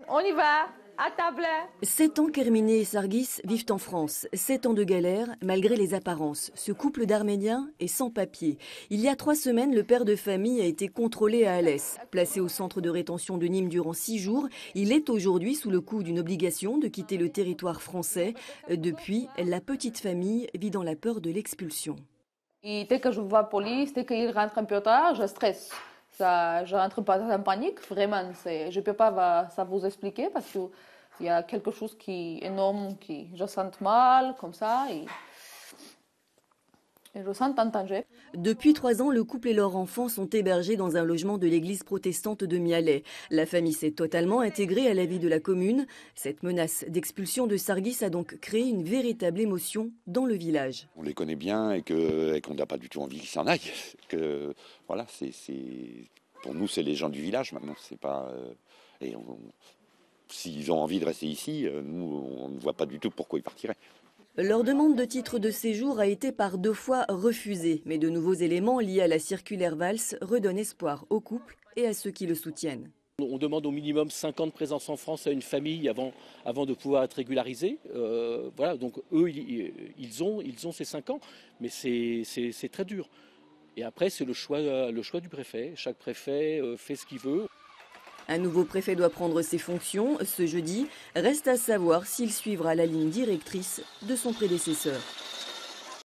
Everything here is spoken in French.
On y va, à table. 7 ans qu'Herminé et Sargis vivent en France. 7 ans de galère, malgré les apparences. Ce couple d'Arméniens est sans papier. Il y a 3 semaines, le père de famille a été contrôlé à Alès. Placé au centre de rétention de Nîmes durant 6 jours, il est aujourd'hui sous le coup d'une obligation de quitter le territoire français. Depuis, la petite famille vit dans la peur de l'expulsion. Et dès que je vois la police, dès qu'il rentre un peu tard, je stresse. Ça, je rentre pas en panique, vraiment. Je ne peux pas ça vous expliquer parce qu'il y a quelque chose qui est énorme, qui je sens mal, comme ça, et je sens en danger. Depuis 3 ans, le couple et leur enfant sont hébergés dans un logement de l'église protestante de Mialet. La famille s'est totalement intégrée à la vie de la commune. Cette menace d'expulsion de Sargis a donc créé une véritable émotion dans le village. On les connaît bien et qu'on n'a pas du tout envie qu'ils s'en aillent. Que, voilà, pour nous, c'est les gens du village maintenant. C'est pas, s'ils ont envie de rester ici, nous, on ne voit pas du tout pourquoi ils partiraient. Leur demande de titre de séjour a été par 2 fois refusée, mais de nouveaux éléments liés à la circulaire Valls redonnent espoir au couple et à ceux qui le soutiennent. On demande au minimum 5 ans de présence en France à une famille avant de pouvoir être régularisé. Voilà, donc eux, ils ont ces 5 ans, mais c'est très dur. Et après, c'est le choix du préfet. Chaque préfet fait ce qu'il veut. Un nouveau préfet doit prendre ses fonctions ce jeudi. Reste à savoir s'il suivra la ligne directrice de son prédécesseur.